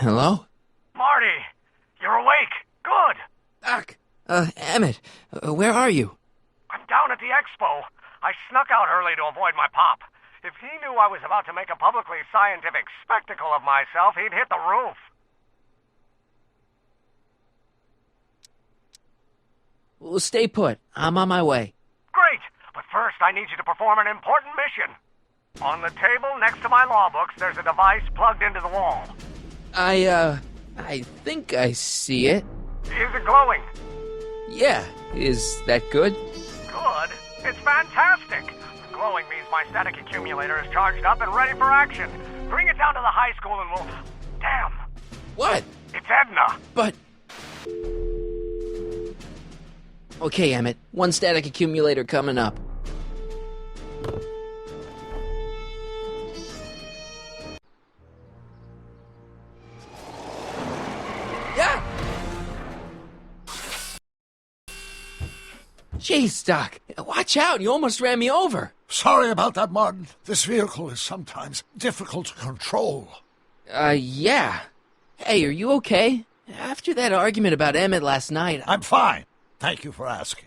Hello? Marty, you're awake. Good. Doc. Emmett, where are you? I'm down at the expo. I snuck out early to avoid my pop. If he knew I was about to make a publicly scientific spectacle of myself, he'd hit the roof. Well, stay put. I'm on my way. Great, but first I need you to perform an important mission. On the table next to my law books, there's a device plugged into the wall. I think I see it. Is it glowing? Yeah, is that good? Good? It's fantastic. Glowing means my static accumulator is charged up and ready for action. Bring it down to the high school and we'll... Damn! What? It's Edna! But... Okay, Emmett. One static accumulator coming up. Yeah! Jeez, Doc. Watch out. You almost ran me over. Sorry about that, Martin. This vehicle is sometimes difficult to control. Yeah. Hey, are you okay? After that argument about Emmett last night... I'm fine. Thank you for asking.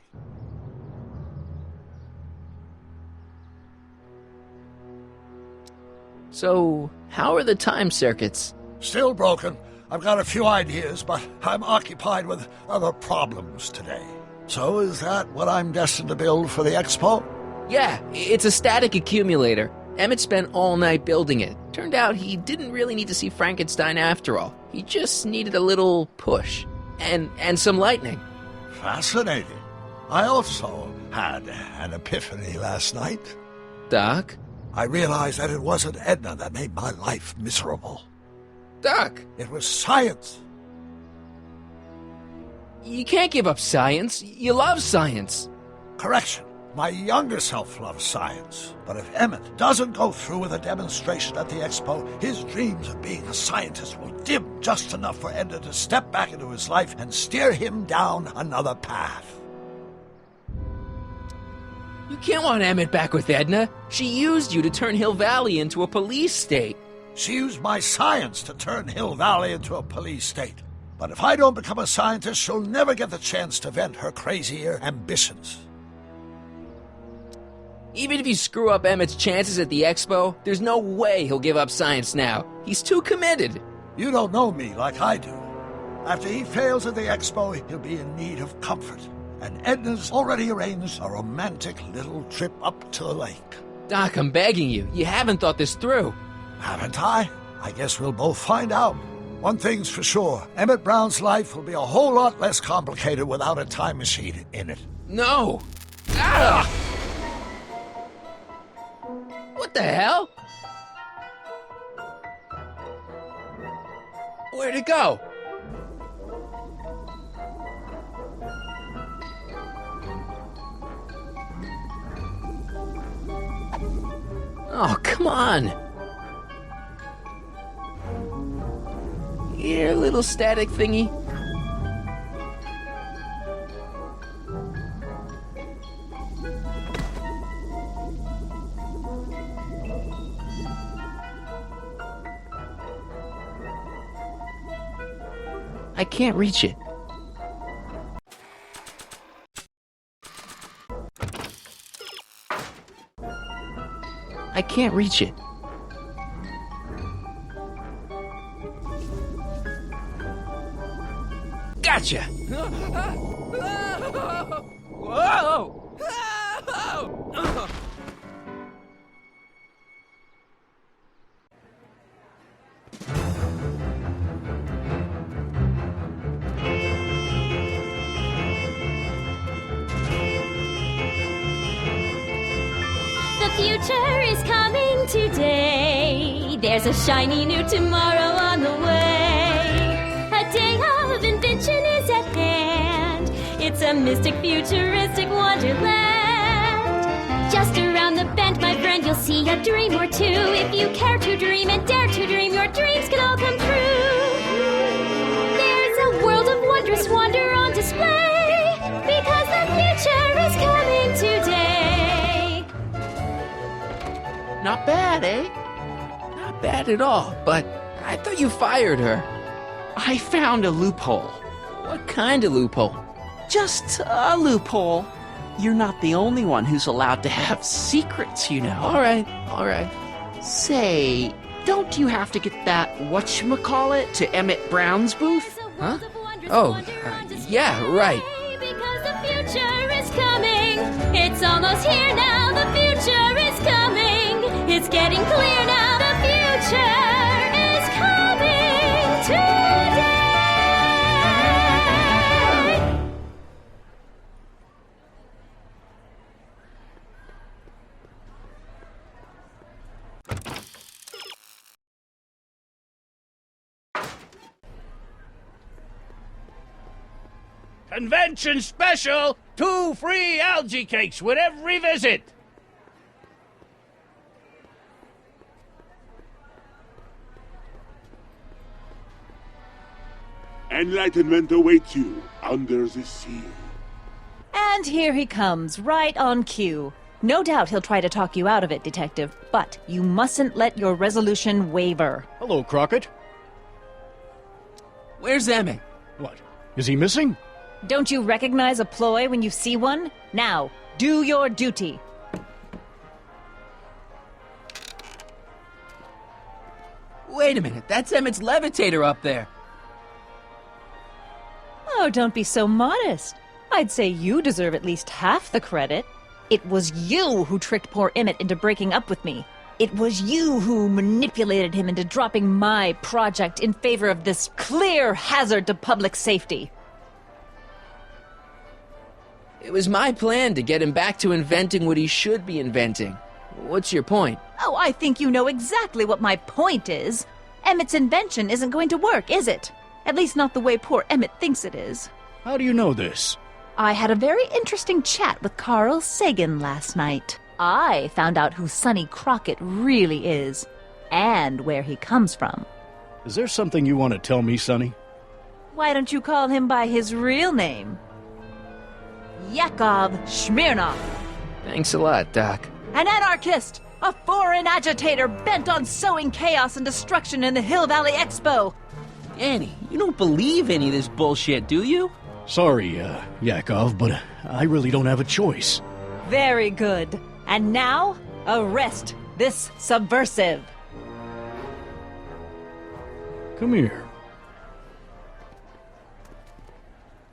So, how are the time circuits? Still broken. I've got a few ideas, but I'm occupied with other problems today. So is that what I'm destined to build for the expo? Yeah, it's a static accumulator. Emmett spent all night building it. Turned out he didn't really need to see Frankenstein after all. He just needed a little push. And some lightning. Fascinating. I also had an epiphany last night. Doc? I realized that it wasn't Edna that made my life miserable. Doc! It was science. You can't give up science. You love science. Correction. My younger self loves science. But if Emmett doesn't go through with a demonstration at the expo, his dreams of being a scientist will dim just enough for Edna to step back into his life and steer him down another path. You can't want Emmett back with Edna. She used you to turn Hill Valley into a police state. She used my science to turn Hill Valley into a police state. But if I don't become a scientist, she'll never get the chance to vent her crazier ambitions. Even if you screw up Emmett's chances at the expo, there's no way he'll give up science now. He's too committed. You don't know me like I do. After he fails at the expo, he'll be in need of comfort. And Edna's already arranged a romantic little trip up to the lake. Doc, I'm begging you. You haven't thought this through. Haven't I? I guess we'll both find out. One thing's for sure. Emmett Brown's life will be a whole lot less complicated without a time machine in it. No! Ah! What the hell? Where'd it go? Oh, come on. Here, little static thingy. I can't reach it. I can't reach it. Gotcha! Whoa! The future is coming today. There's a shiny new tomorrow on the way. A day of invention is at hand. It's a mystic, futuristic wonderland. Just around the bend, my friend, you'll see a dream or two. If you care to dream and dare to dream, your dreams can all come true. There's a world of wondrous wonder on display, because the future is coming today. Not bad, eh? Not bad at all, but I thought you fired her. I found a loophole. What kind of loophole? Just a loophole. You're not the only one who's allowed to have secrets, you know. All right. Say, don't you have to get that whatchamacallit to Emmett Brown's booth? Huh? Oh, yeah, right. Because the future is coming. It's almost here now. The future is coming. It's getting clear now. The future is coming today. Convention special! 2 free algae cakes with every visit! Enlightenment awaits you under the sea. And here he comes, right on cue. No doubt he'll try to talk you out of it, Detective, but you mustn't let your resolution waver. Hello, Crockett. Where's Emmett? What? Is he missing? Don't you recognize a ploy when you see one? Now, do your duty. Wait a minute, that's Emmett's levitator up there. Oh, don't be so modest. I'd say you deserve at least half the credit. It was you who tricked poor Emmett into breaking up with me. It was you who manipulated him into dropping my project in favor of this clear hazard to public safety. It was my plan to get him back to inventing what he should be inventing. What's your point? Oh, I think you know exactly what my point is. Emmett's invention isn't going to work, is it? At least not the way poor Emmett thinks it is. How do you know this? I had a very interesting chat with Carl Sagan last night. I found out who Sonny Crockett really is, and where he comes from. Is there something you want to tell me, Sonny? Why don't you call him by his real name? Yakov Smirnov. Thanks a lot, Doc. An anarchist! A foreign agitator bent on sowing chaos and destruction in the Hill Valley Expo! Annie, you don't believe any of this bullshit, do you? Sorry, Yakov, but I really don't have a choice. Very good. And now, arrest this subversive. Come here.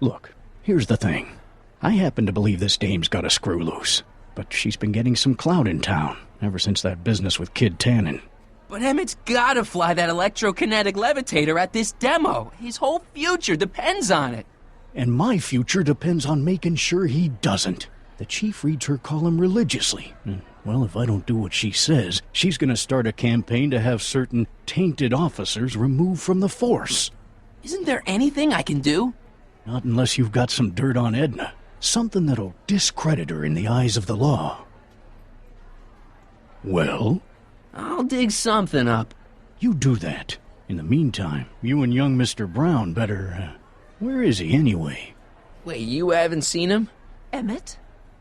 Look, here's the thing. I happen to believe this dame's got a screw loose, but she's been getting some clout in town ever since that business with Kid Tannen. But Emmett's gotta fly that electrokinetic levitator at this demo. His whole future depends on it. And my future depends on making sure he doesn't. The chief reads her column religiously. And, well, if I don't do what she says, she's gonna start a campaign to have certain tainted officers removed from the force. Isn't there anything I can do? Not unless you've got some dirt on Edna. Something that'll discredit her in the eyes of the law. Well? I'll dig something up. You do that. In the meantime, you and young Mr. Brown better, where is he anyway? Wait, you haven't seen him? Emmett?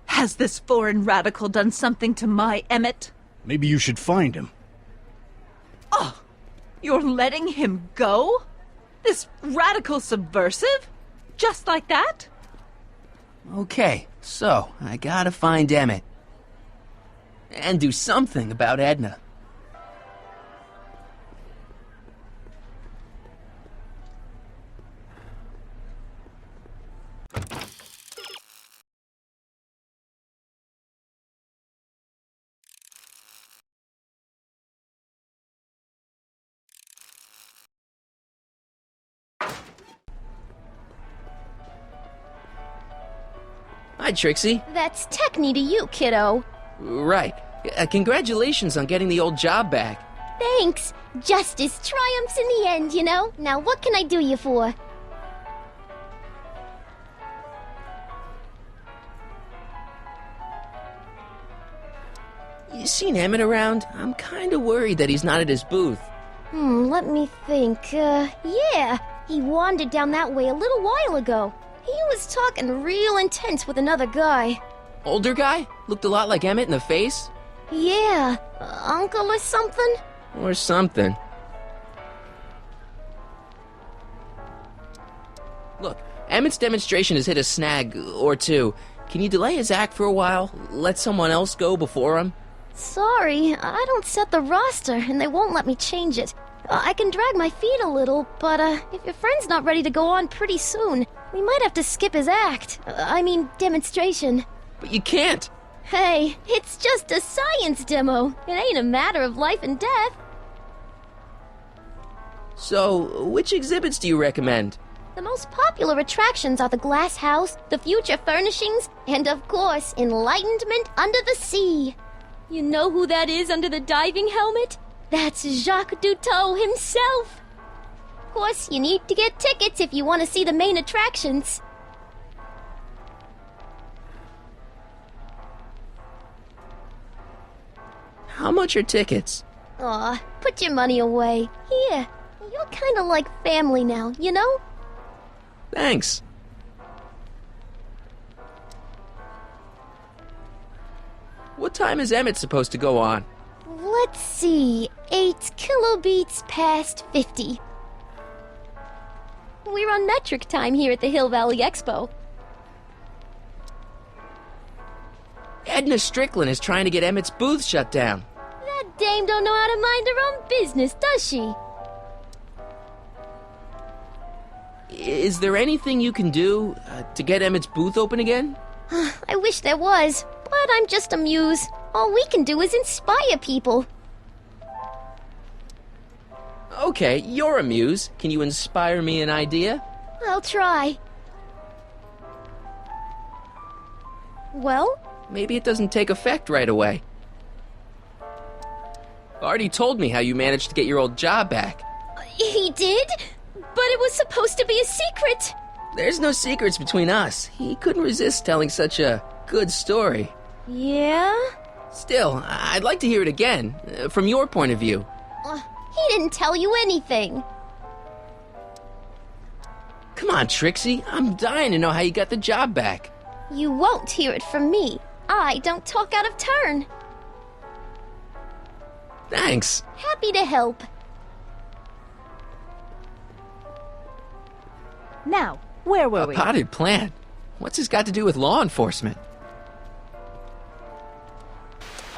Has this foreign radical done something to my Emmett? Maybe you should find him. Oh, you're letting him go? This radical subversive? Just like that? Okay, so I gotta find Emmett. And do something about Edna. Hi, Trixie. That's Techni to you, kiddo. Right. Congratulations on getting the old job back. Thanks. Justice triumphs in the end, you know? Now what can I do you for? You seen Emmett around? I'm kinda worried that he's not at his booth. Let me think. Yeah. He wandered down that way a little while ago. He was talking real intense with another guy. Older guy? Looked a lot like Emmett in the face? Yeah, uncle or something? Or something. Look, Emmett's demonstration has hit a snag or two. Can you delay his act for a while? Let someone else go before him? Sorry, I don't set the roster, and they won't let me change it. I can drag my feet a little, but if your friend's not ready to go on pretty soon, we might have to skip his act. Demonstration. But you can't! Hey, it's just a science demo. It ain't a matter of life and death. So, which exhibits do you recommend? The most popular attractions are the Glass House, the Future Furnishings, and of course, Enlightenment Under the Sea. You know who that is under the diving helmet? That's Jacques Cousteau himself. Of course, you need to get tickets if you want to see the main attractions. How much are tickets? Aw, put your money away. Here, you're kinda like family now, you know? Thanks. What time is Emmett supposed to go on? Let's see, 8 kilobeats past 50. We're on metric time here at the Hill Valley Expo. Edna Strickland is trying to get Emmett's booth shut down. That dame don't know how to mind her own business, does she? Is there anything you can do to get Emmett's booth open again? I wish there was, but I'm just a muse. All we can do is inspire people. Okay, you're a muse. Can you inspire me an idea? I'll try. Well? Maybe it doesn't take effect right away. Artie told me how you managed to get your old job back. He did? But it was supposed to be a secret. There's no secrets between us. He couldn't resist telling such a good story. Yeah? Still, I'd like to hear it again, from your point of view. He didn't tell you anything. Come on, Trixie. I'm dying to know how you got the job back. You won't hear it from me. I don't talk out of turn. Thanks. Happy to help. Now, where were we? A potted plant? What's this got to do with law enforcement?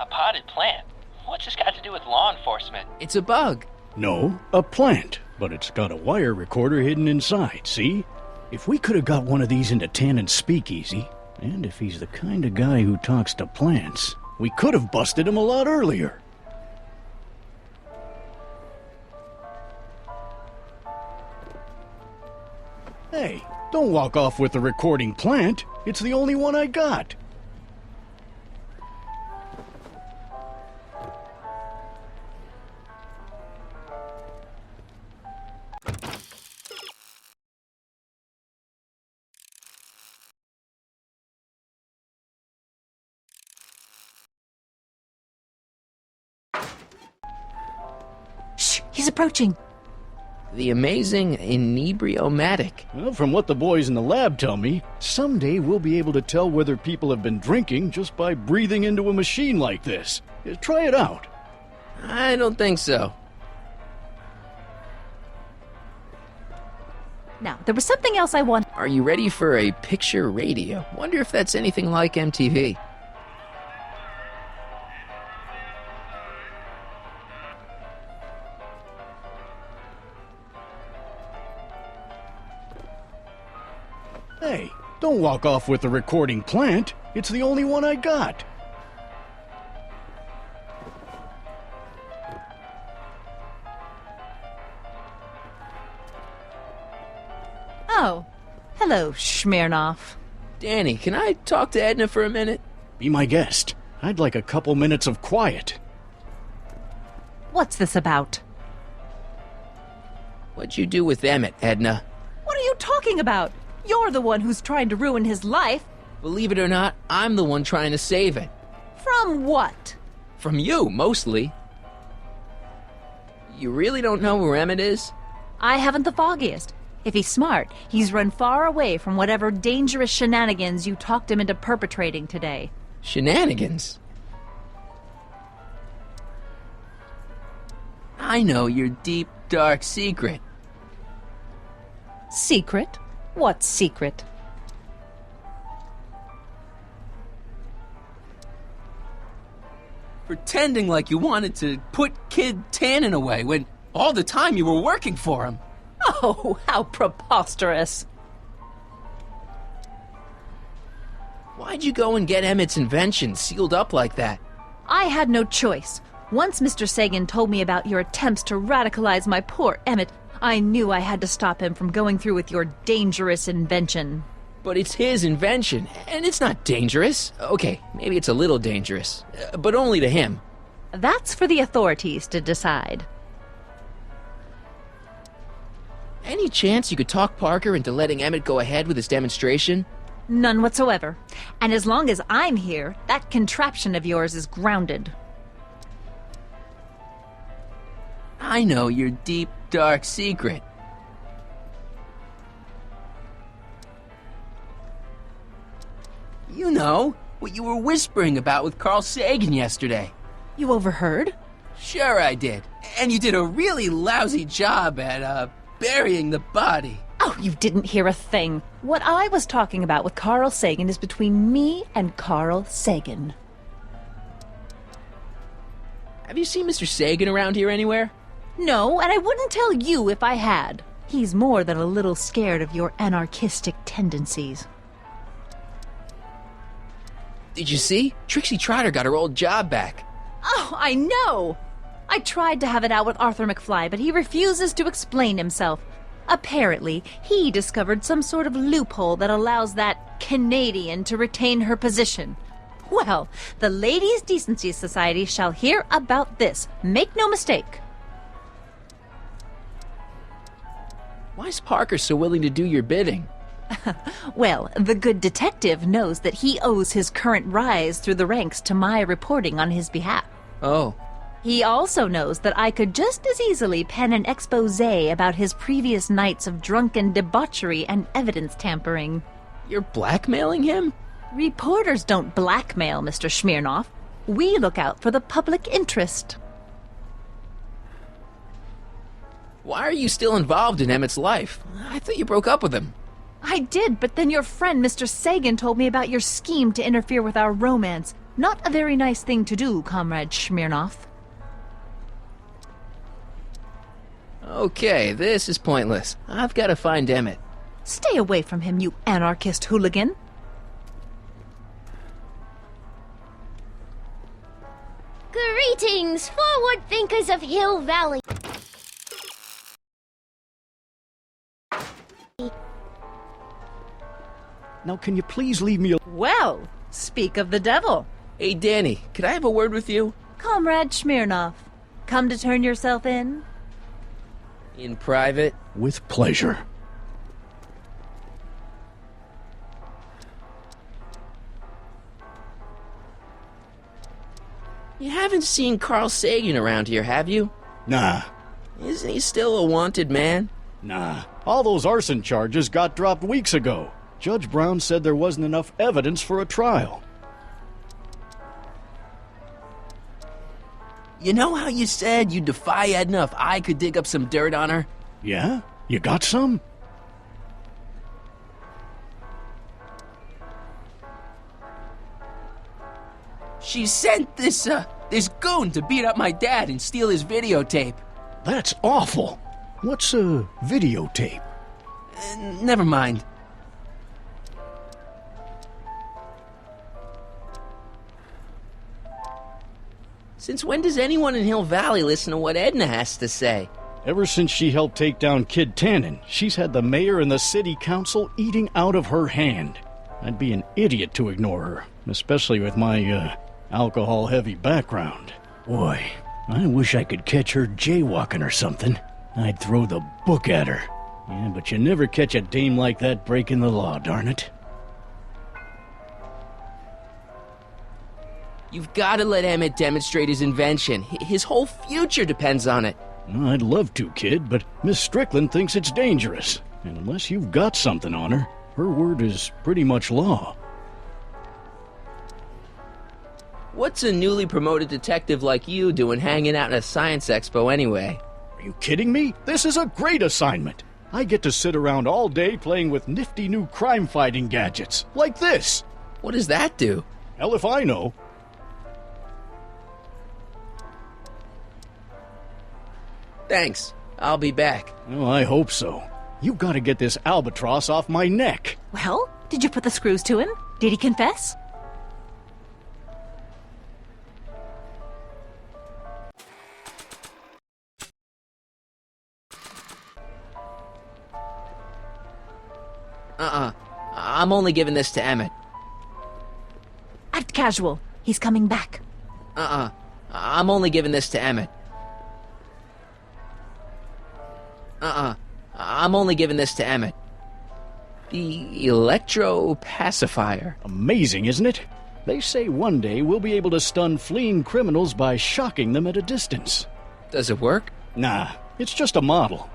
A potted plant? What's this got to do with law enforcement? It's a bug. No, a plant. But it's got a wire recorder hidden inside, see? If we could have got one of these into Tannen's speakeasy, and if he's the kind of guy who talks to plants, we could have busted him a lot earlier. Hey, don't walk off with the recording plant. It's the only one I got. Shh, he's approaching. The amazing inebriomatic. Well, from what the boys in the lab tell me, someday we'll be able to tell whether people have been drinking just by breathing into a machine like this. Try it out. I don't think so. Now, there was something else I want. Are you ready for a picture radio? Wonder if that's anything like MTV. Hey, don't walk off with the recording plant. It's the only one I got. Oh, hello, Smirnoff. Danny, can I talk to Edna for a minute? Be my guest. I'd like a couple minutes of quiet. What's this about? What'd you do with Emmett, Edna? What are you talking about? You're the one who's trying to ruin his life. Believe it or not, I'm the one trying to save it. From what? From you, mostly. You really don't know where Emmett is? I haven't the foggiest. If he's smart, he's run far away from whatever dangerous shenanigans you talked him into perpetrating today. Shenanigans? I know your deep, dark secret. Secret? What secret? Pretending like you wanted to put Kid Tannen away when all the time you were working for him. Oh, how preposterous. Why'd you go and get Emmett's invention sealed up like that? I had no choice. Once Mr. Sagan told me about your attempts to radicalize my poor Emmett, I knew I had to stop him from going through with your dangerous invention. But it's his invention, and it's not dangerous. Okay, maybe it's a little dangerous, but only to him. That's for the authorities to decide. Any chance you could talk Parker into letting Emmett go ahead with his demonstration? None whatsoever. And as long as I'm here, that contraption of yours is grounded. I know your deep, dark secret. You know, what you were whispering about with Carl Sagan yesterday. You overheard? Sure I did. And you did a really lousy job at, burying the body. Oh, you didn't hear a thing. What I was talking about with Carl Sagan is between me and Carl Sagan. Have you seen Mr. Sagan around here anywhere? No, and I wouldn't tell you if I had. He's more than a little scared of your anarchistic tendencies. Did you see? Trixie Trotter got her old job back. Oh, I know! I tried to have it out with Arthur McFly, but he refuses to explain himself. Apparently, he discovered some sort of loophole that allows that Canadian to retain her position. Well, the Ladies' Decency Society shall hear about this. Make no mistake. Why is Parker so willing to do your bidding? Well, the good detective knows that he owes his current rise through the ranks to my reporting on his behalf. Oh. He also knows that I could just as easily pen an exposé about his previous nights of drunken debauchery and evidence tampering. You're blackmailing him? Reporters don't blackmail, Mr. Smirnoff. We look out for the public interest. Why are you still involved in Emmett's life? I thought you broke up with him. I did, but then your friend Mr. Sagan told me about your scheme to interfere with our romance. Not a very nice thing to do, Comrade Smirnoff. Okay, this is pointless. I've got to find Emmett. Stay away from him, you anarchist hooligan. Greetings, forward thinkers of Hill Valley. Now, can you please leave me alone? Well, speak of the devil. Hey, Danny, could I have a word with you? Comrade Smirnoff, come to turn yourself in? In private? With pleasure. You haven't seen Carl Sagan around here, have you? Nah. Isn't he still a wanted man? Nah. All those arson charges got dropped weeks ago. Judge Brown said there wasn't enough evidence for a trial. You know how you said you'd defy Edna if I could dig up some dirt on her? Yeah? You got some? She sent this goon to beat up my dad and steal his videotape. That's awful. What's a videotape? Never mind. Since when does anyone in Hill Valley listen to what Edna has to say? Ever since she helped take down Kid Tannen, she's had the mayor and the city council eating out of her hand. I'd be an idiot to ignore her, especially with my, alcohol-heavy background. Boy, I wish I could catch her jaywalking or something. I'd throw the book at her. Yeah, but you never catch a dame like that breaking the law, darn it. You've got to let Emmett demonstrate his invention. His whole future depends on it. Well, I'd love to, kid, but Miss Strickland thinks it's dangerous. And unless you've got something on her, her word is pretty much law. What's a newly promoted detective like you doing hanging out at a science expo anyway? Are you kidding me? This is a great assignment. I get to sit around all day playing with nifty new crime-fighting gadgets, like this. What does that do? Hell if I know. Thanks. I'll be back. Oh, I hope so. You gotta get this albatross off my neck. Well, did you put the screws to him? Did he confess? I'm only giving this to Emmett. Act casual. He's coming back. I'm only giving this to Emmett. I'm only giving this to Emmett. The electro pacifier. Amazing, isn't it? They say one day we'll be able to stun fleeing criminals by shocking them at a distance. Does it work? Nah, it's just a model.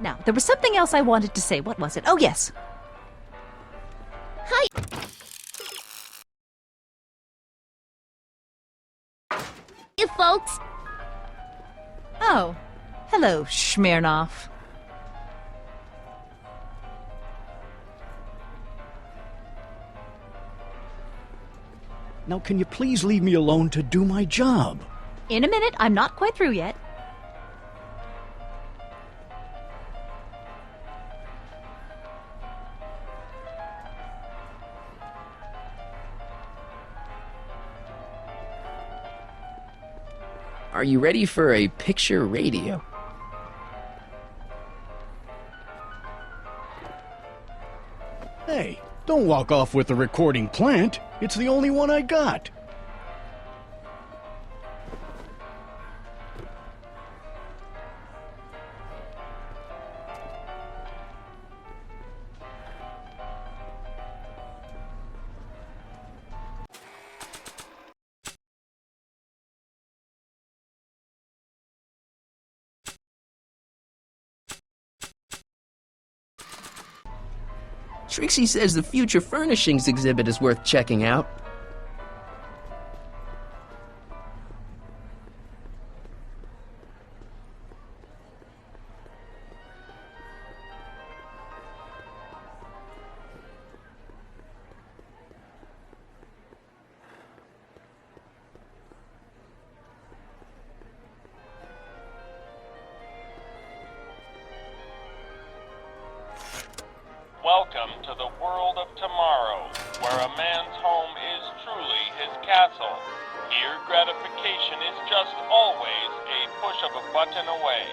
Now, there was something else I wanted to say. What was it? Oh, yes. Hi. You folks. Oh, hello, Smirnoff. Now, can you please leave me alone to do my job? In a minute, I'm not quite through yet. Are you ready for a picture radio? Hey, don't walk off with the recording plant. It's the only one I got. Trixie says the Future Furnishings exhibit is worth checking out. Welcome to the world of tomorrow, where a man's home is truly his castle. Here, gratification is just always a push of a button away.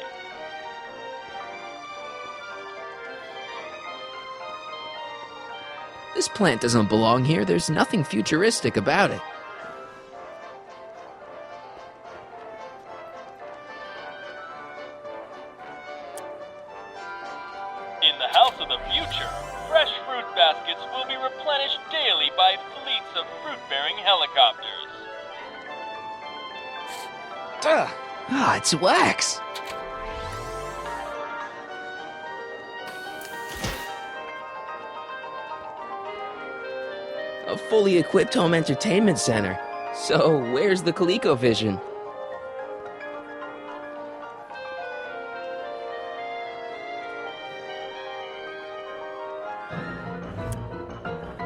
This plant doesn't belong here. There's nothing futuristic about it. In the house of the future, fresh fruit baskets will be replenished daily by fleets of fruit-bearing helicopters. It's wax. A fully equipped home entertainment center. So, where's the ColecoVision?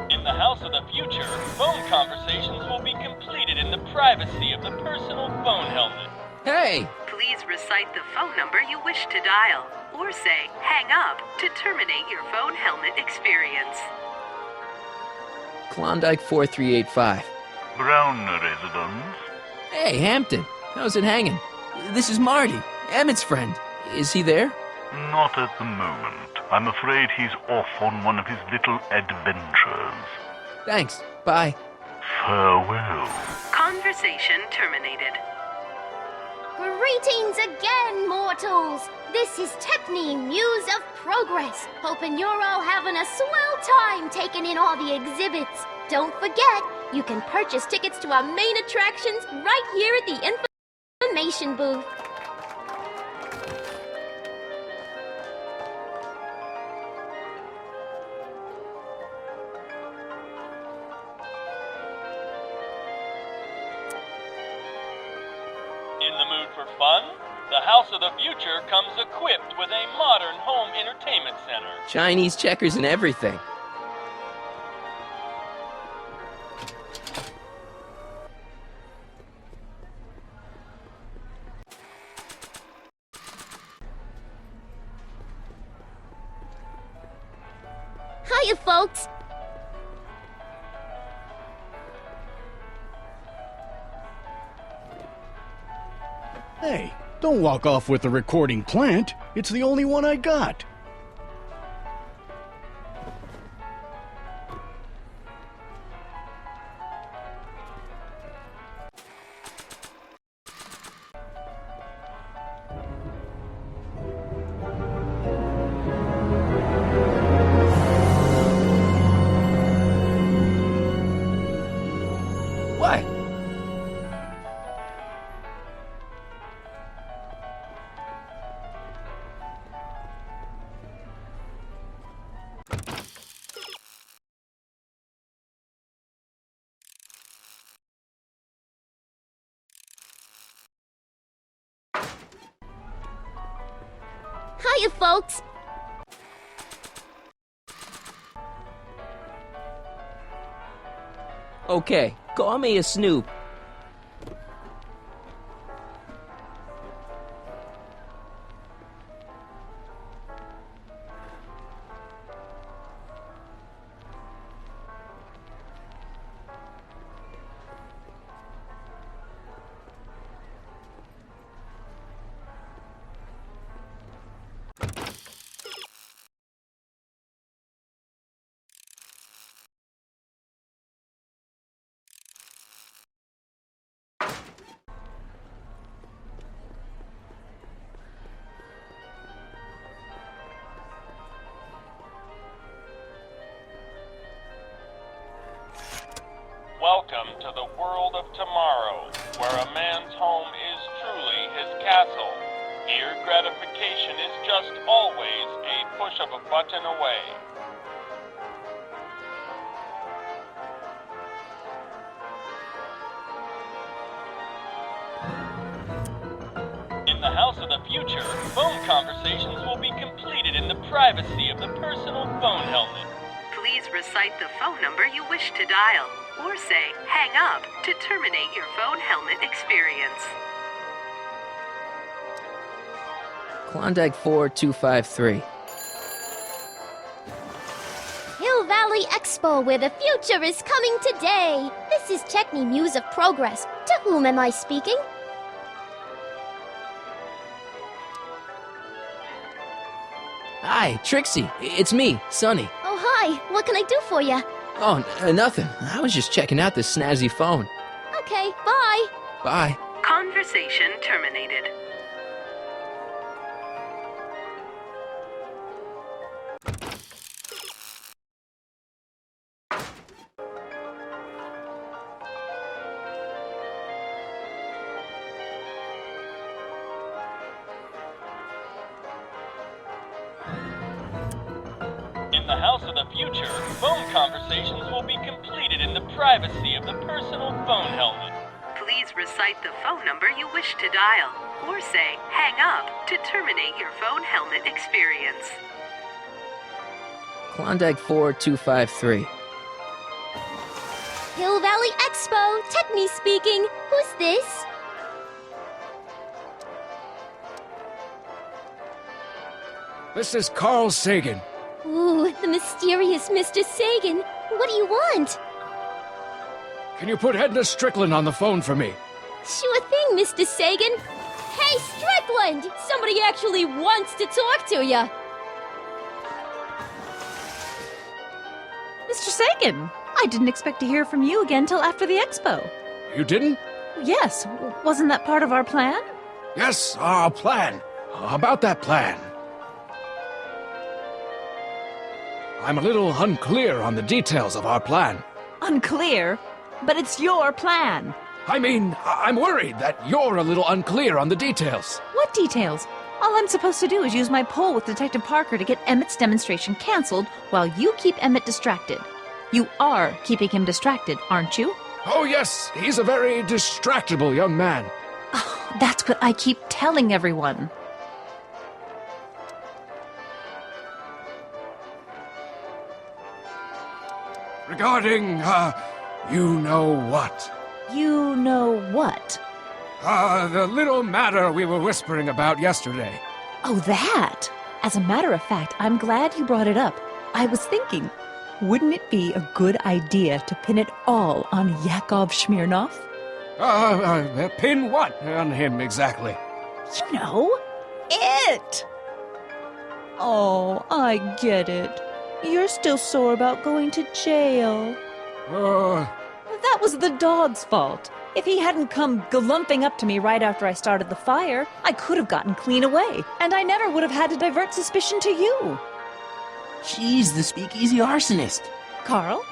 In the house of the future, phone conversations will be completed in the privacy of the personal phone helmet. Hey! Please recite the phone number you wish to dial, or say hang up to terminate your phone helmet experience. Klondike 4385. Brown residence. Hey, Hampton. How's it hanging? This is Marty, Emmett's friend. Is he there? Not at the moment. I'm afraid he's off on one of his little adventures. Thanks. Bye. Farewell. Conversation terminated. Greetings again, mortals! This is Techne, Muse of Progress. Hoping you're all having a swell time taking in all the exhibits. Don't forget, you can purchase tickets to our main attractions right here at the information booth. for fun? The House of the Future comes equipped with a modern home entertainment center. Chinese checkers and everything. Hiya, folks. Hey, don't walk off with the recording plant. It's the only one I got. What? Hiya, folks. Okay, call me a snoop. Welcome to the world of tomorrow, where a man's home is truly his castle. Here, gratification is just always a push of a button away. In the House of the Future, phone conversations will be completed in the privacy of the personal phone helmet. Please recite the phone number you wish to dial, or say hang up to terminate your phone helmet experience. Klondike 4253. Hill Valley Expo, where the future is coming today. This is Techni Muse of Progress. To whom am I speaking? Hi, Trixie. It's me, Sonny. Oh, hi. What can I do for you? Oh, nothing. I was just checking out this snazzy phone. Okay, bye. Bye. Conversation terminated. In the House of the Future, phone conversations will be completed in the privacy of the personal phone helmet. Please recite the phone number you wish to dial, or say hang up to terminate your phone helmet experience. Klondike 4253. Hill Valley Expo, Techni speaking. Who's this? This is Carl Sagan. Ooh, the mysterious Mr. Sagan. What do you want? Can you put Edna Strickland on the phone for me? Sure thing, Mr. Sagan. Hey, Strickland! Somebody actually wants to talk to you. Mr. Sagan, I didn't expect to hear from you again till after the expo. You didn't? Yes, wasn't that part of our plan? Yes, our plan. About that plan. I'm a little unclear on the details of our plan. Unclear? But it's your plan. I mean, I'm worried that you're a little unclear on the details. What details? All I'm supposed to do is use my poll with Detective Parker to get Emmett's demonstration canceled while you keep Emmett distracted. You are keeping him distracted, aren't you? Oh yes, he's a very distractible young man. That's what I keep telling everyone. Regarding, you know what? You know what? The little matter we were whispering about yesterday. Oh, that! As a matter of fact, I'm glad you brought it up. I was thinking, wouldn't it be a good idea to pin it all on Yakov Smirnov? Pin what on him exactly? You know, it! Oh, I get it. You're still sore about going to jail. That was the dog's fault. If he hadn't come glumping up to me right after I started the fire, I could have gotten clean away, and I never would have had to divert suspicion to you. She's the speakeasy arsonist. Carl,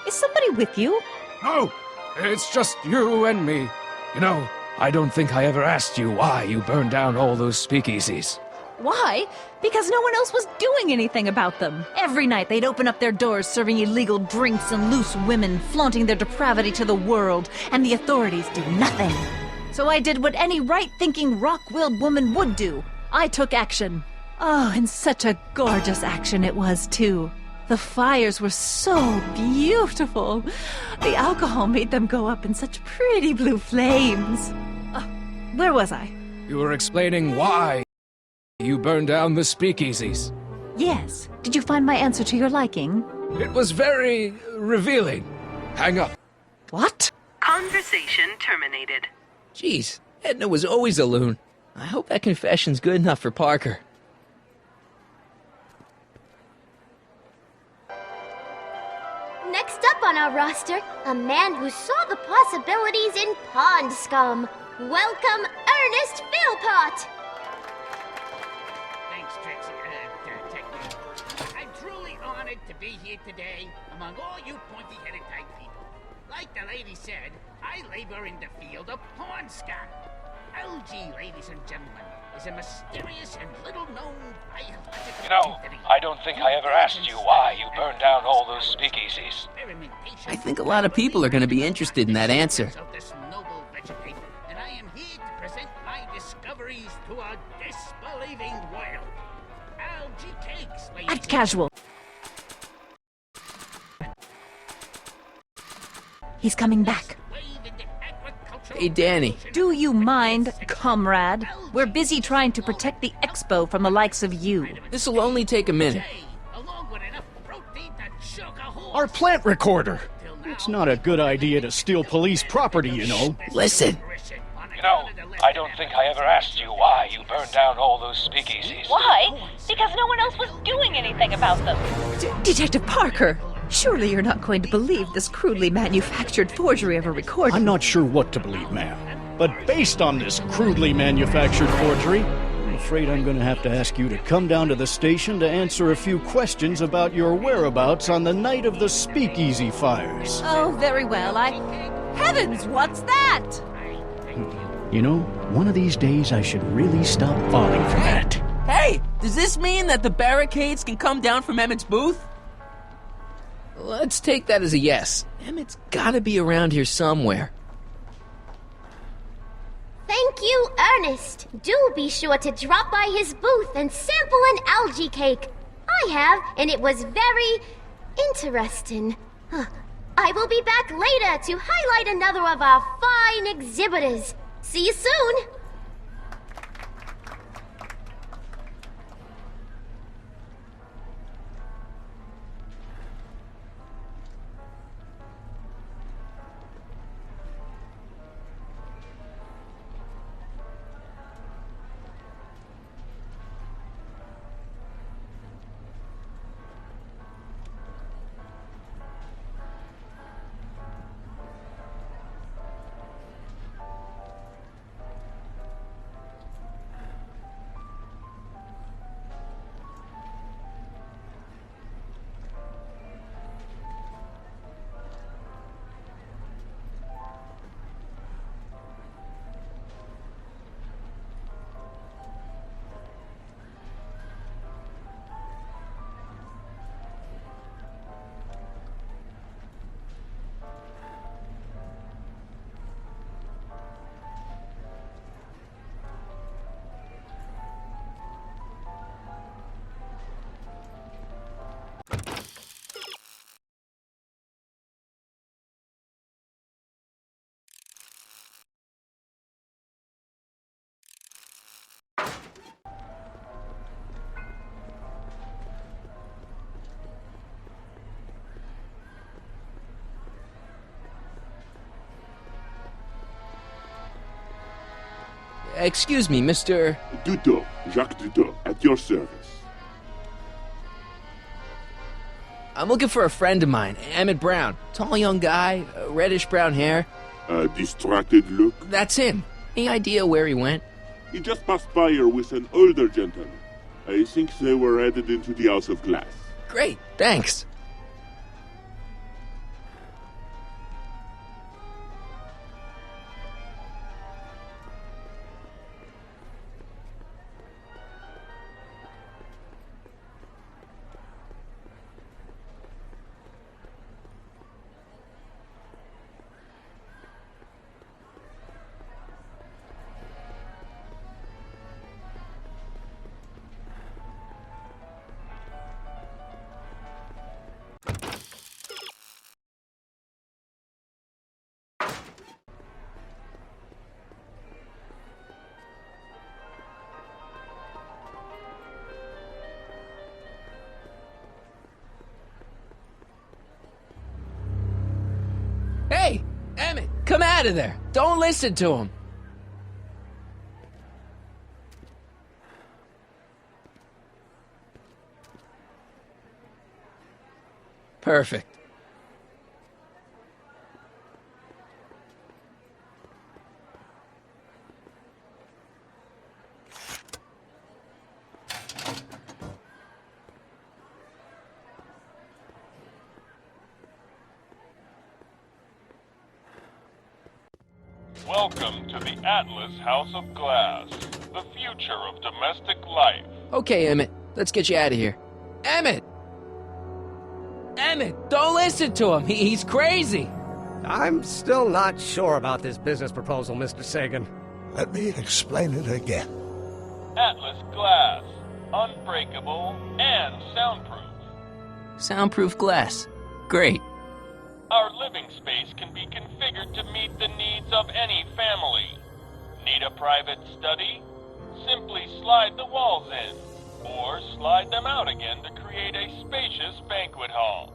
is somebody with you? No, it's just you and me. You know, I don't think I ever asked you why you burned down all those speakeasies. Why? Because no one else was doing anything about them. Every night they'd open up their doors serving illegal drinks and loose women, flaunting their depravity to the world, and the authorities did nothing. So I did what any right-thinking, rock-willed woman would do. I took action. Oh, and such a gorgeous action it was, too. The fires were so beautiful. The alcohol made them go up in such pretty blue flames. Where was I? You were explaining why you burned down the speakeasies. Yes. Did you find my answer to your liking? It was very revealing. Hang up. What? Conversation terminated. Jeez, Edna was always a loon. I hope that confession's good enough for Parker. Next up on our roster, a man who saw the possibilities in pond scum. Welcome, Ernest Philpott! Thanks, Trixie. I'm truly honored to be here today among all you pointy-headed type people. Like the lady said, I labor in the field of pond scum. LG, ladies and gentlemen, is a mysterious and little-known biological You know, entity. I don't think I ever asked you why you burned down all those speakeasies. I think a lot of people are going to be interested in that answer. Of this noble vegetation, and I am here to present my discoveries to a disbelieving world. Algae cakes, ladies. Act casual. He's coming back. Hey, Danny. Do you mind, comrade? We're busy trying to protect the expo from the likes of you. This'll only take a minute. Our plant recorder! It's not a good idea to steal police property, you know. Listen. You know, I don't think I ever asked you why you burned down all those speakeasies. Why? Because no one else was doing anything about them. Detective Parker, surely you're not going to believe this crudely manufactured forgery of a recording. I'm not sure what to believe, ma'am. But based on this crudely manufactured forgery, I'm afraid I'm going to have to ask you to come down to the station to answer a few questions about your whereabouts on the night of the speakeasy fires. Oh, very well. Heavens, what's that? You know, one of these days I should really stop falling for that. Hey, does this mean that the barricades can come down from Emmett's booth? Let's take that as a yes. Emmett's gotta be around here somewhere. Thank you, Ernest. Do be sure to drop by his booth and sample an algae cake. I have, and it was very interesting. I will be back later to highlight another of our fine exhibitors. See you soon! Excuse me, Mr. Duto, Jacques Duto, at your service. I'm looking for a friend of mine, Emmett Brown. Tall young guy, reddish-brown hair. A distracted look? That's him. Any idea where he went? He just passed by here with an older gentleman. I think they were headed into the House of Glass. Great, thanks. Hey, Emmett, come out of there. Don't listen to him. Perfect. Welcome to the Atlas House of Glass, the future of domestic life. Okay, Emmett, let's get you out of here. Emmett! Emmett, don't listen to him. He's crazy. I'm still not sure about this business proposal, Mr. Sagan. Let me explain it again. Atlas Glass, unbreakable and soundproof. Soundproof glass. Great. Our living space can be configured to meet the needs of any family. Need a private study? Simply slide the walls in, or slide them out again to create a spacious banquet hall.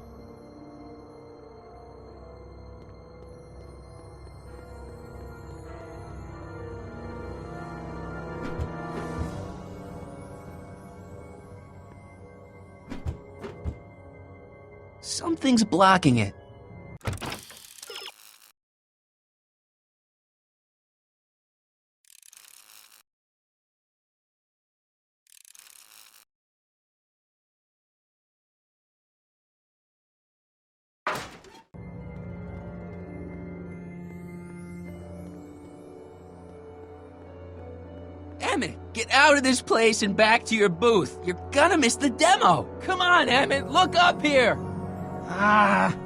Something's blocking it. Emmett, get out of this place and back to your booth. You're gonna miss the demo. Come on, Emmett, look up here. Ah.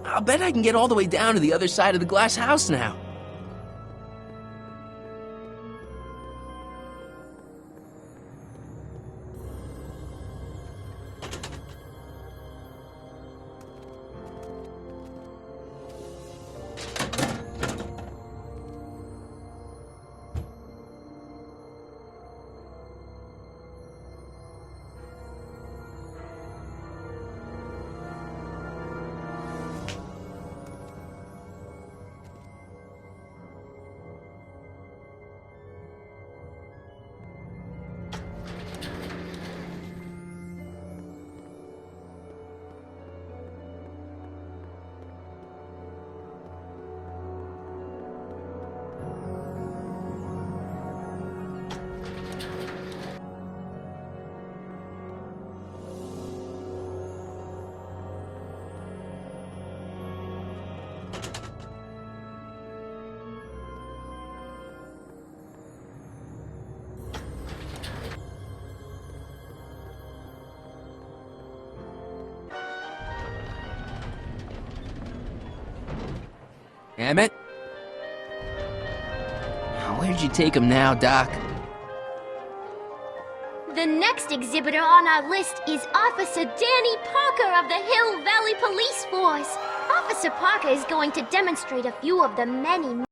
I'll bet I can get all the way down to the other side of the glass house now. Emmett? Where'd you take him now, Doc? The next exhibitor on our list is Officer Danny Parker of the Hill Valley Police Force. Officer Parker is going to demonstrate a few of the many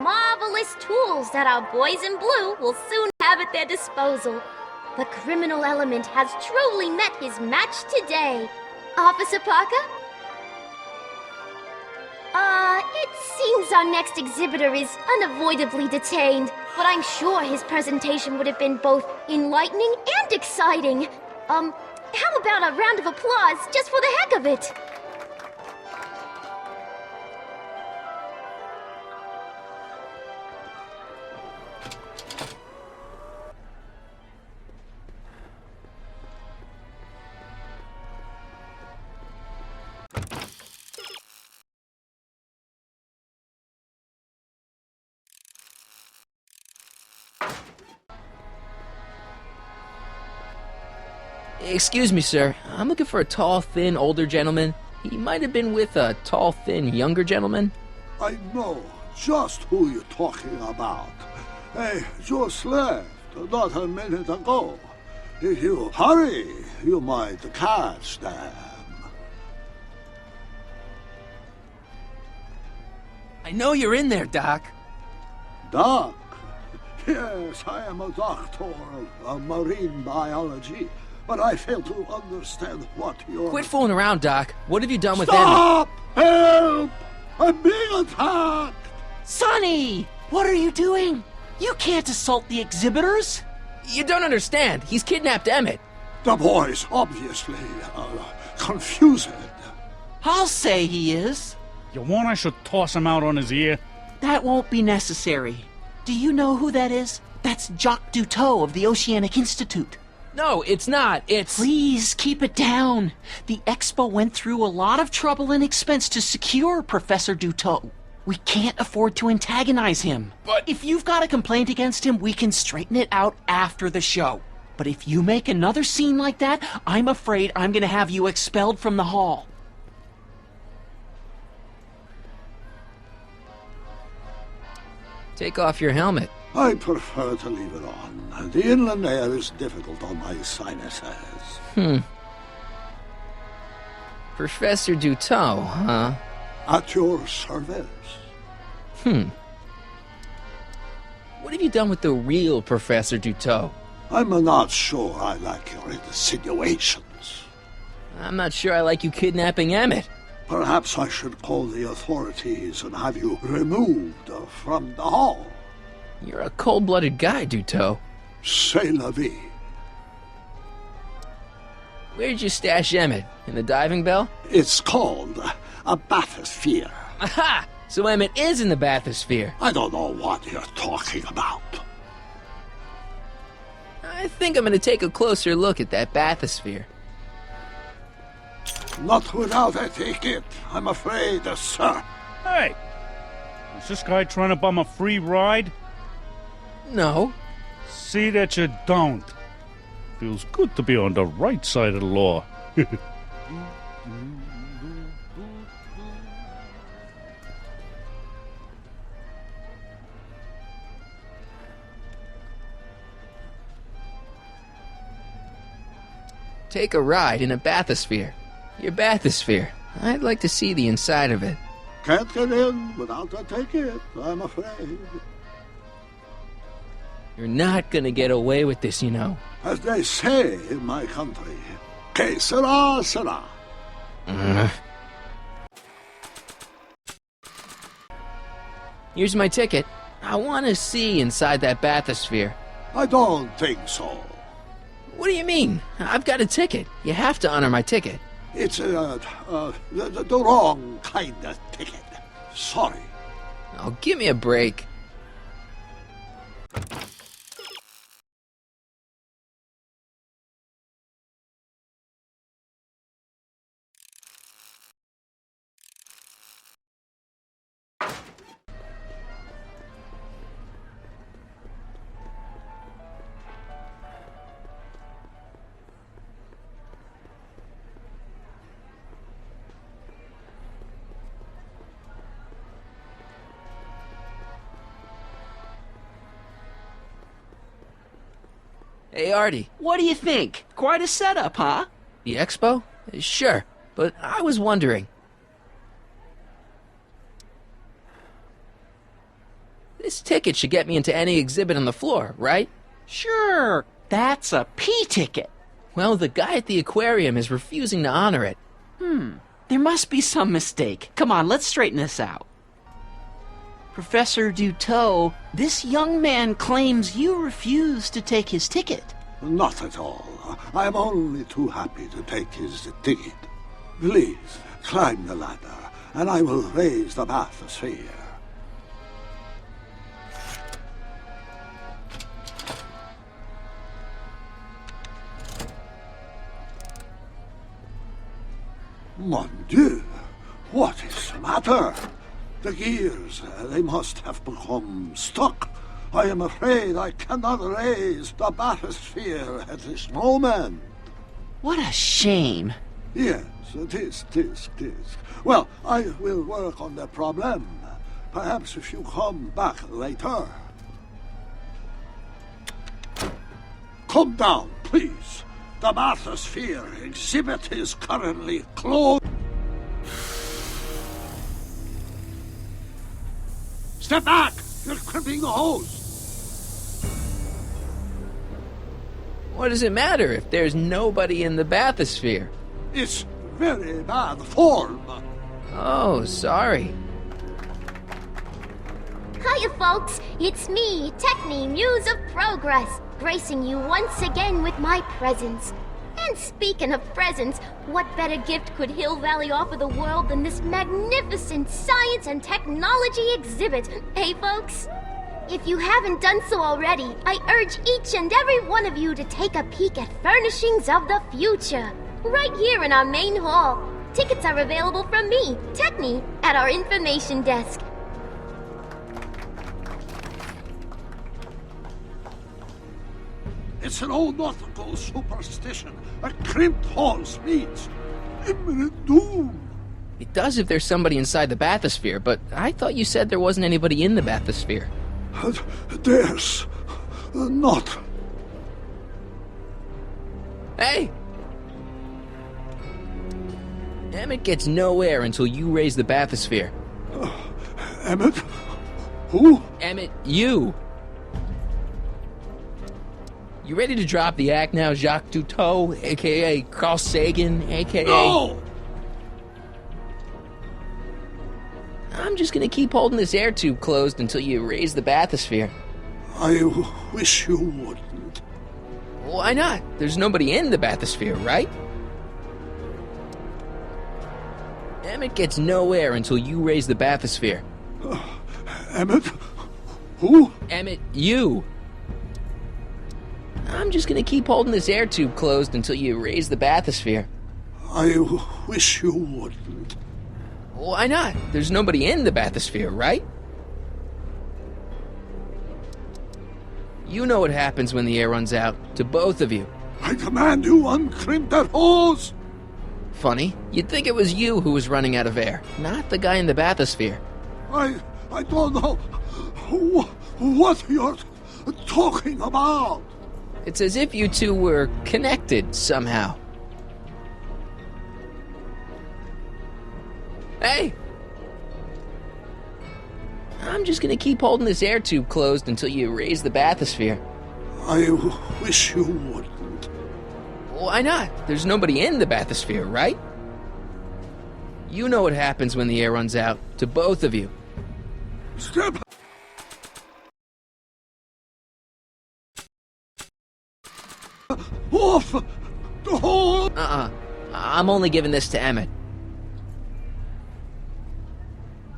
marvelous tools that our boys in blue will soon have at their disposal. The criminal element has truly met his match today. Officer Parker? It seems our next exhibitor is unavoidably detained, but I'm sure his presentation would have been both enlightening and exciting. How about a round of applause just for the heck of it? Excuse me, sir. I'm looking for a tall, thin, older gentleman. He might have been with a tall, thin, younger gentleman. I know just who you're talking about. They just left not a minute ago. If you hurry, you might catch them. I know you're in there, Doc. Doc? Yes, I am a doctor of marine biology, but I fail to understand what you're... Quit fooling around, Doc. What have you done with Stop! Emmett? Help! I'm being attacked! Sonny! What are you doing? You can't assault the exhibitors! You don't understand. He's kidnapped Emmett. The boy's obviously confused. I'll say he is. You want I should toss him out on his ear? That won't be necessary. Do you know who that is? That's Jacques Duteau of the Oceanic Institute. No, it's not. It's... Please, keep it down. The Expo went through a lot of trouble and expense to secure Professor Duteau. We can't afford to antagonize him. But... If you've got a complaint against him, we can straighten it out after the show. But if you make another scene like that, I'm afraid I'm gonna have you expelled from the hall. Take off your helmet. I prefer to leave it on. The inland air is difficult on my sinuses. Professor Duteau, huh? At your service. What have you done with the real Professor Duteau? I'm not sure I like your insinuations. I'm not sure I like you kidnapping Emmett. Perhaps I should call the authorities and have you removed from the hall. You're a cold-blooded guy, Duteau. C'est la vie. Where did you stash Emmett? In the diving bell? It's called a bathysphere. Aha! So Emmett is in the bathysphere. I don't know what you're talking about. I think I'm going to take a closer look at that bathysphere. Not without a ticket, I'm afraid, sir. Hey! Is this guy trying to bum a free ride? No. See that you don't. Feels good to be on the right side of the law. Take a ride in a bathysphere. Your bathysphere. I'd like to see the inside of it. Can't get in without a ticket, I'm afraid. You're not gonna get away with this, you know. As they say in my country, que sera, sera. Here's my ticket. I want to see inside that bathysphere. I don't think so. What do you mean? I've got a ticket. You have to honor my ticket. It's the wrong kind of ticket. Sorry. Oh, give me a break. Hey, Artie. What do you think? Quite a setup, huh? The expo? Sure, but I was wondering. This ticket should get me into any exhibit on the floor, right? Sure, that's a P ticket. Well, the guy at the aquarium is refusing to honor it. There must be some mistake. Come on, let's straighten this out. Professor Dutot, this young man claims you refused to take his ticket. Not at all. I'm only too happy to take his ticket. Please, climb the ladder, and I will raise the bathysphere. Mon Dieu! What is the matter? The gears, they must have become stuck. I am afraid I cannot raise the bathysphere at this moment. What a shame. Yes, tisk. Well, I will work on the problem. Perhaps if you come back later. Come down, please. The bathysphere exhibit is currently closed. Step back! You're crimping the hose. What does it matter if there's nobody in the bathysphere? It's very bad form. Oh, sorry. Hiya, folks. It's me, Techni, Muse of Progress, gracing you once again with my presence. And speaking of presents, what better gift could Hill Valley offer the world than this magnificent science and technology exhibit? Hey, folks? If you haven't done so already, I urge each and every one of you to take a peek at Furnishings of the Future, right here in our main hall. Tickets are available from me, Techni, at our information desk. It's an old nautical superstition. A crimped horse means imminent doom. It does if there's somebody inside the bathysphere, but I thought you said there wasn't anybody in the bathysphere. There's not. Hey! Emmett gets no air until you raise the bathysphere. Emmett? Who? Emmett, you! You ready to drop the act now, Jacques Dutot, a.k.a. Carl Sagan, a.k.a. No! I'm just gonna keep holding this air tube closed until you raise the bathysphere. I wish you wouldn't. Why not? There's nobody in the bathysphere, right? Emmett gets no air until you raise the bathysphere. Emmett? Who? Emmett, you! I'm just gonna keep holding this air tube closed until you raise the bathysphere. I wish you wouldn't. Why not? There's nobody in the bathysphere, right? You know what happens when the air runs out, to both of you. I command you uncrimp that hose! Funny, you'd think it was you who was running out of air, not the guy in the bathysphere. I don't know what you're talking about. It's as if you two were connected somehow. Hey! I'm just gonna keep holding this air tube closed until you raise the bathysphere. I wish you wouldn't. Why not? There's nobody in the bathysphere, right? You know what happens when the air runs out, to both of you. Step off the hole! I'm only giving this to Emmett.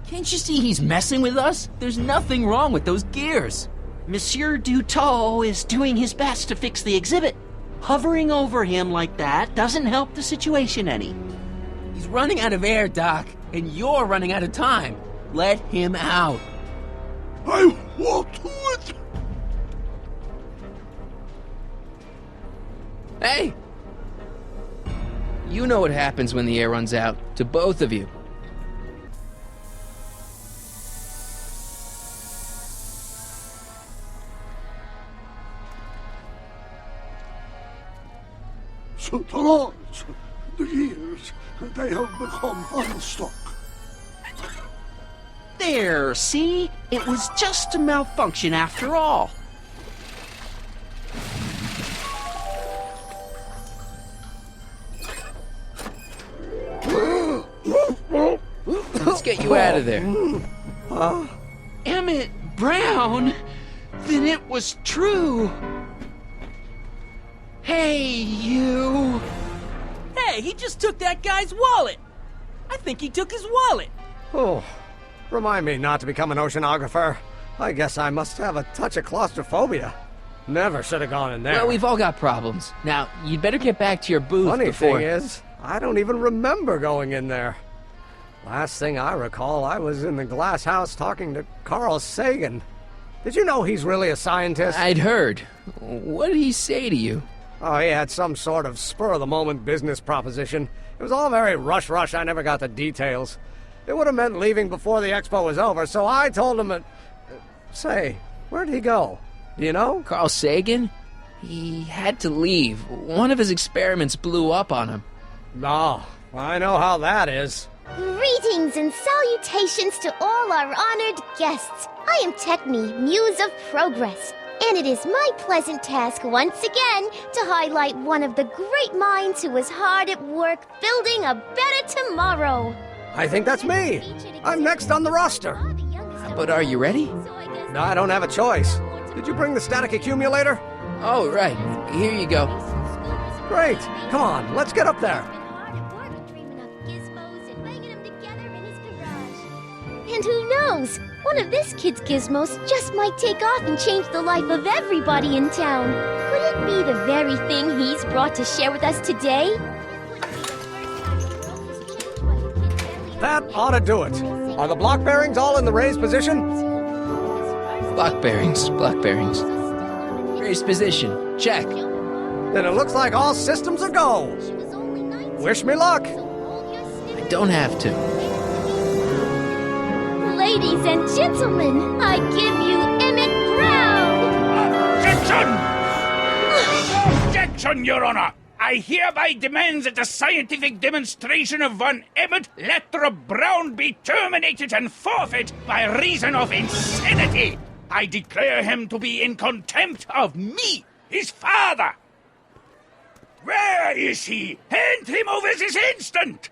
Can't you see he's messing with us? There's nothing wrong with those gears. Monsieur Dutot is doing his best to fix the exhibit. Hovering over him like that doesn't help the situation any. He's running out of air, Doc, and you're running out of time. Let him out. I won't do it! Hey! You know what happens when the air runs out, to both of you. So the lords, the years, they have become unstuck. There, see? It was just a malfunction after all. Let's get you out of there. Emmett Brown? Then it was true. Hey, you. Hey, he just took that guy's wallet. I think he took his wallet. Oh, remind me not to become an oceanographer. I guess I must have a touch of claustrophobia. Never should have gone in there. Well, we've all got problems. Now, you'd better get back to your booth Funny before... thing is, I don't even remember going in there. Last thing I recall, I was in the glass house talking to Carl Sagan. Did you know he's really a scientist? I'd heard. What did he say to you? Oh, he had some sort of spur-of-the-moment business proposition. It was all very rush. I never got the details. It would have meant leaving before the expo was over, so I told him that... Say, where'd he go? Do you know? Carl Sagan? He had to leave. One of his experiments blew up on him. Oh, I know how that is. Greetings and salutations to all our honored guests. I am Techne, Muse of Progress, and it is my pleasant task once again to highlight one of the great minds who was hard at work building a better tomorrow. I think that's me. I'm next on the roster. But are you ready? No, I don't have a choice. Did you bring the static accumulator? Oh, right. Here you go. Great. Come on, let's get up there. And who knows? One of this kid's gizmos just might take off and change the life of everybody in town. Could it be the very thing he's brought to share with us today? That ought to do it. Are the block bearings all in the raised position? Block bearings. Raised position. Check. Then it looks like all systems are go. Wish me luck. I don't have to. Ladies and gentlemen, I give you Emmett Brown! Objection! Objection, Your Honor! I hereby demand that the scientific demonstration of one Emmett Letter Brown be terminated and forfeit by reason of insanity. I declare him to be in contempt of me, his father. Where is he? Hand him over this instant!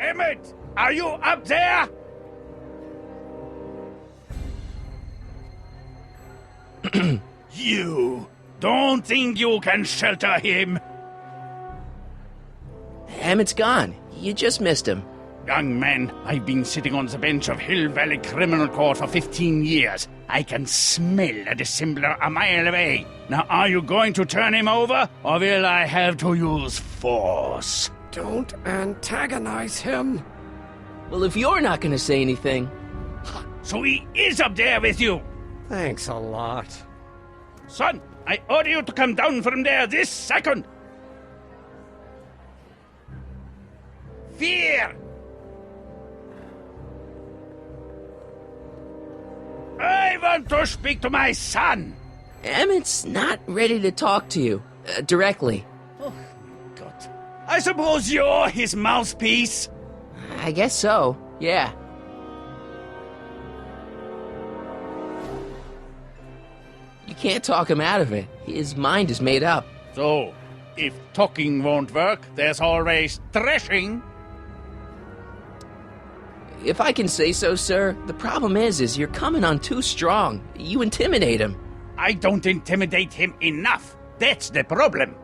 Emmett, are you up there? You don't think you can shelter him? Emmett's gone. You just missed him. Young man, I've been sitting on the bench of Hill Valley Criminal Court for 15 years. I can smell a dissembler a mile away. Now, are you going to turn him over, or will I have to use force? Don't antagonize him. Well, if you're not going to say anything... So he is up there with you? Thanks a lot. Son, I order you to come down from there this second. Fear! I want to speak to my son. Emmett's not ready to talk to you. Directly. Oh, God. I suppose you're his mouthpiece? I guess so, yeah. You can't talk him out of it. His mind is made up. So, if talking won't work, there's always threshing. If I can say so, sir, the problem is you're coming on too strong. You intimidate him. I don't intimidate him enough. That's the problem.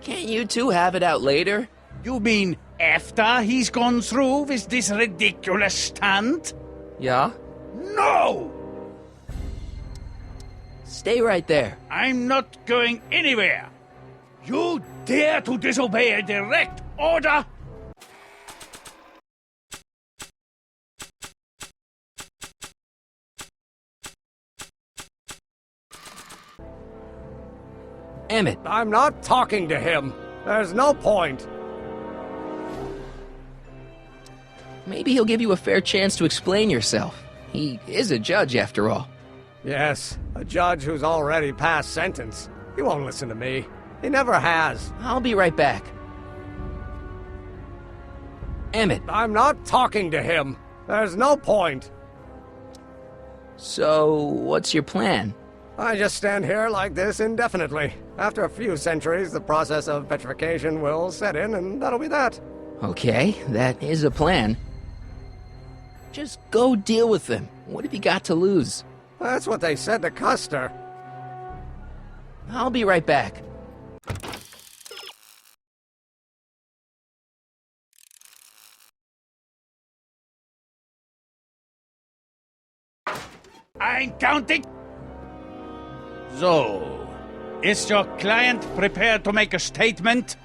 Can't you two have it out later? You mean after he's gone through with this ridiculous stunt? Yeah? No! Stay right there. I'm not going anywhere. You dare to disobey a direct order? Emmett. I'm not talking to him. There's no point. Maybe he'll give you a fair chance to explain yourself. He is a judge, after all. Yes, a judge who's already passed sentence. He won't listen to me. He never has. I'll be right back. Emmett. I'm not talking to him. There's no point. So, what's your plan? I just stand here like this indefinitely. After a few centuries, the process of petrification will set in, and that'll be that. Okay, that is a plan. Just go deal with them. What have you got to lose? That's what they said to Custer. I'll be right back. I'm counting. So, is your client prepared to make a statement?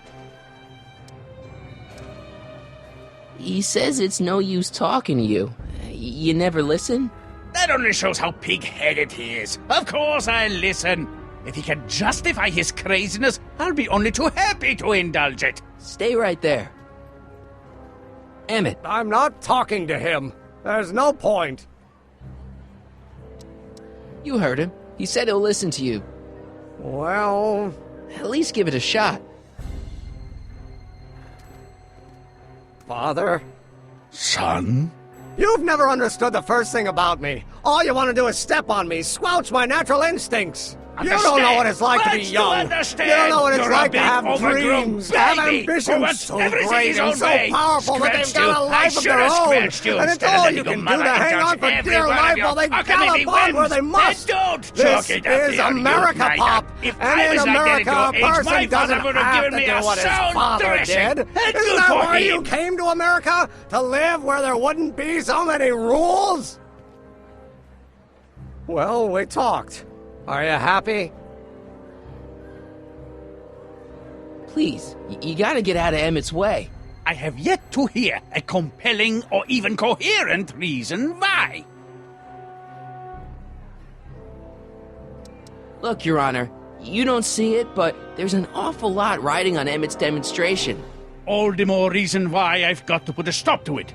He says it's no use talking to you. You never listen? That only shows how pig-headed he is. Of course I'll listen. If he can justify his craziness, I'll be only too happy to indulge it. Stay right there. Emmett. I'm not talking to him. There's no point. You heard him. He said he'll listen to you. Well... At least give it a shot. Father? Son? You've never understood the first thing about me. All you want to do is step on me, squelch my natural instincts. You don't know what it's like to be young. You don't know what it's like to have dreams, to have ambitions so great and so powerful that they've got a life of their own. And it's all you can do to hang on for dear life while they gallop on where they must. This is America, Pop. And in America, a person doesn't have to do what his father did. Isn't that why you came to America? To live where there wouldn't be so many rules? Well, we talked. Are you happy? Please, you gotta get out of Emmett's way. I have yet to hear a compelling or even coherent reason why. Look, Your Honor, you don't see it, but there's an awful lot riding on Emmett's demonstration. All the more reason why I've got to put a stop to it.